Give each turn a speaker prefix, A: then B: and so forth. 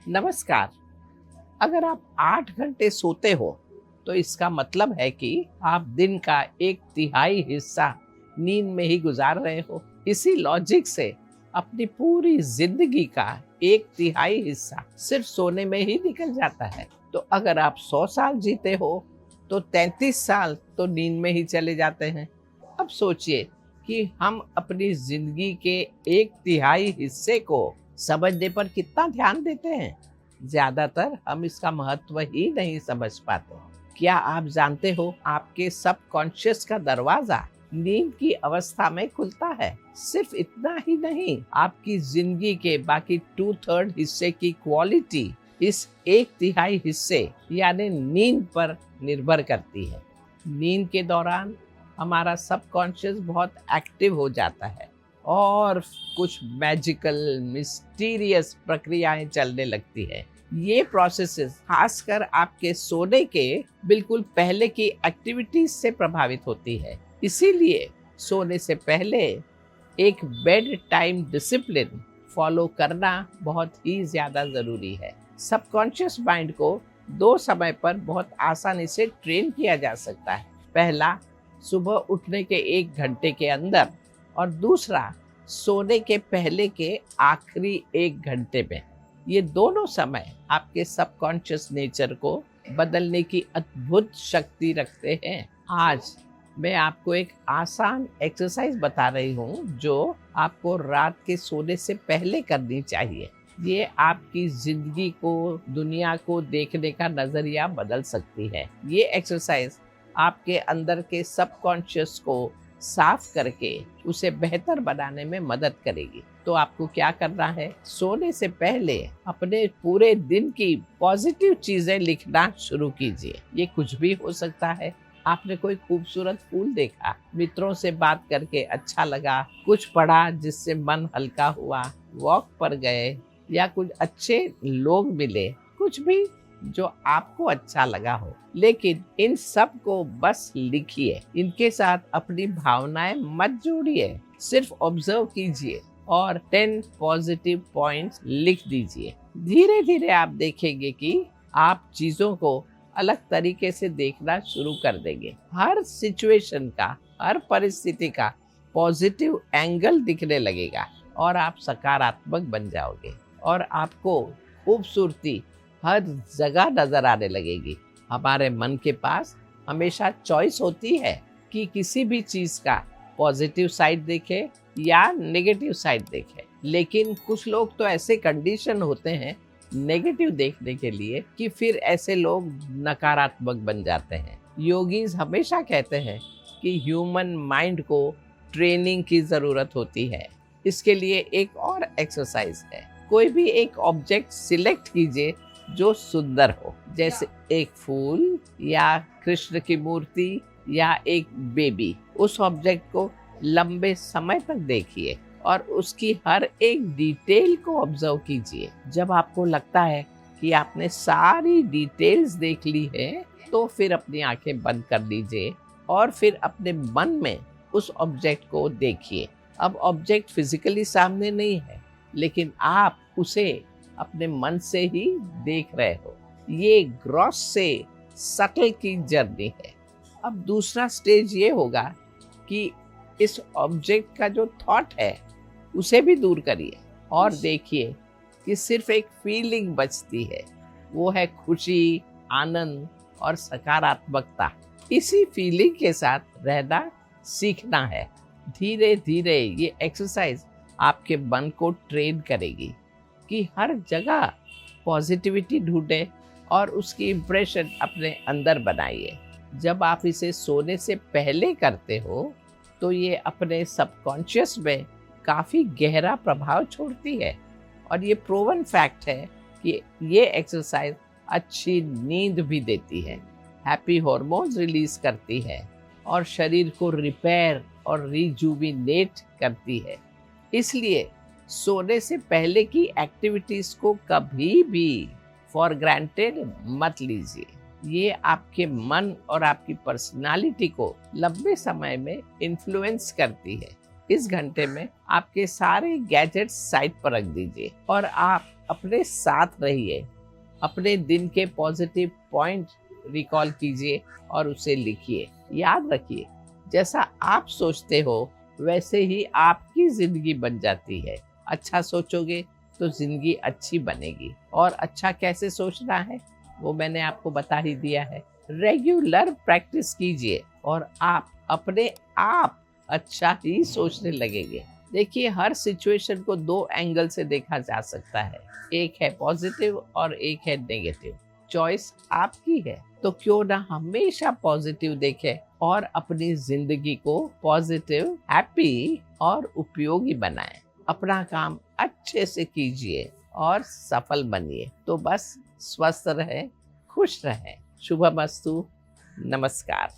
A: नमस्कार। अगर आप 8 घंटे सोते हो तो इसका मतलब है कि आप दिन का एक तिहाई हिस्सा नींद में ही गुजार रहे हो। इसी लॉजिक से अपनी पूरी जिंदगी का एक तिहाई हिस्सा सिर्फ सोने में ही निकल जाता है। तो अगर आप 100 साल जीते हो तो 33 साल तो नींद में ही चले जाते हैं। अब सोचिए कि हम अपनी जिंदगी के एक तिहाई हिस्से को समझने पर कितना ध्यान देते हैं। ज्यादातर हम इसका महत्व ही नहीं समझ पाते। क्या आप जानते हो आपके सबकॉन्शियस का दरवाजा नींद की अवस्था में खुलता है। सिर्फ इतना ही नहीं, आपकी जिंदगी के बाकी 2/3 हिस्से की क्वालिटी इस एक तिहाई हिस्से यानी नींद पर निर्भर करती है। नींद के दौरान हमारा सबकॉन्शियस बहुत एक्टिव हो जाता है और कुछ मैजिकल मिस्टीरियस प्रक्रियाएं चलने लगती है। ये प्रोसेसेस खासकर आपके सोने के बिल्कुल पहले की एक्टिविटीज से प्रभावित होती है। इसीलिए सोने से पहले एक बेड टाइम डिसिप्लिन फॉलो करना बहुत ही ज्यादा जरूरी है। सबकॉन्शियस माइंड को दो समय पर बहुत आसानी से ट्रेन किया जा सकता है। पहला, सुबह उठने के 1 घंटे के अंदर, और दूसरा सोने के पहले के आखिरी 1 घंटे में। ये दोनों समय आपके सबकॉन्शियस नेचर को बदलने की अद्भुत शक्ति रखते हैं। आज मैं आपको एक आसान एक्सरसाइज बता रही हूँ जो आपको रात के सोने से पहले करनी चाहिए। ये आपकी जिंदगी को, दुनिया को देखने का नजरिया बदल सकती है। ये एक्सरसाइज आपके अंदर के सबकॉन्शियस को साफ करके उसे बेहतर बनाने में मदद करेगी। तो आपको क्या करना है, सोने से पहले अपने पूरे दिन की पॉजिटिव चीजें लिखना शुरू कीजिए। ये कुछ भी हो सकता है। आपने कोई खूबसूरत फूल देखा, मित्रों से बात करके अच्छा लगा, कुछ पढ़ा जिससे मन हल्का हुआ, वॉक पर गए या कुछ अच्छे लोग मिले, कुछ भी जो आपको अच्छा लगा हो। लेकिन इन सब को बस लिखिए। इनके साथ अपनी भावनाएं मत जोड़िए, सिर्फ ऑब्जर्व कीजिए और 10 पॉजिटिव पॉइंट्स लिख दीजिए। धीरे धीरे आप देखेंगे कि आप चीजों को अलग तरीके से देखना शुरू कर देंगे। हर सिचुएशन का, हर परिस्थिति का पॉजिटिव एंगल दिखने लगेगा और आप सकारात्मक बन जाओगे और आपको खूबसूरती हर जगह नजर आने लगेगी। हमारे मन के पास हमेशा चॉइस होती है कि किसी भी चीज का पॉजिटिव साइड देखे या नेगेटिव साइड देखे। लेकिन कुछ लोग तो ऐसे कंडीशन होते हैं नेगेटिव देखने के लिए कि फिर ऐसे लोग नकारात्मक बन जाते हैं। योगीज हमेशा कहते हैं कि ह्यूमन माइंड को ट्रेनिंग की जरूरत होती है। इसके लिए एक और एक्सरसाइज है। कोई भी एक ऑब्जेक्ट सिलेक्ट कीजिए जो सुंदर हो, जैसे एक फूल या कृष्ण की मूर्ति या एक बेबी। उस ऑब्जेक्ट को लंबे समय तक देखिए और उसकी हर एक डिटेल को ऑब्जर्व कीजिए। जब आपको लगता है कि आपने सारी डिटेल्स देख ली है तो फिर अपनी आंखें बंद कर लीजिए और फिर अपने मन में उस ऑब्जेक्ट को देखिए। अब ऑब्जेक्ट फिजिकली सामने नहीं है, लेकिन आप उसे अपने मन से ही देख रहे हो। ये ग्रॉस से सटल की जर्नी है। अब दूसरा स्टेज ये होगा कि इस ऑब्जेक्ट का जो थॉट है उसे भी दूर करिए और देखिए कि सिर्फ एक फीलिंग बचती है। वो है खुशी, आनंद और सकारात्मकता। इसी फीलिंग के साथ रहना सीखना है। धीरे धीरे ये एक्सरसाइज आपके मन को ट्रेन करेगी कि हर जगह पॉजिटिविटी ढूंढे और उसकी इम्प्रेशन अपने अंदर बनाइए। जब आप इसे सोने से पहले करते हो तो ये अपने सबकॉन्शियस में काफ़ी गहरा प्रभाव छोड़ती है और ये प्रूवन फैक्ट है कि ये एक्सरसाइज अच्छी नींद भी देती है, हैप्पी हार्मोन्स रिलीज करती है और शरीर को रिपेयर और रिजुविनेट करती है। इसलिए सोने से पहले की एक्टिविटीज को कभी भी फॉर ग्रांटेड मत लीजिए। ये आपके मन और आपकी पर्सनालिटी को लंबे समय में इन्फ्लुएंस करती है। इस घंटे में आपके सारे गैजेट्स साइड पर रख दीजिए और आप अपने साथ रहिए, अपने दिन के पॉजिटिव पॉइंट रिकॉल कीजिए और उसे लिखिए। याद रखिए, जैसा आप सोचते हो वैसे ही आपकी जिंदगी बन जाती है। अच्छा सोचोगे तो जिंदगी अच्छी बनेगी। और अच्छा कैसे सोचना है वो मैंने आपको बता ही दिया है। रेगुलर प्रैक्टिस कीजिए और आप अपने आप अच्छा ही सोचने लगेंगे। देखिए, हर सिचुएशन को दो एंगल से देखा जा सकता है। एक है पॉजिटिव और एक है नेगेटिव। चॉइस आपकी है, तो क्यों ना हमेशा पॉजिटिव देखें और अपनी जिंदगी को पॉजिटिव, हैप्पी और उपयोगी बनाएं। अपना काम अच्छे से कीजिए और सफल बनिए। तो बस स्वस्थ रहें, खुश रहें। शुभमस्तु। नमस्कार।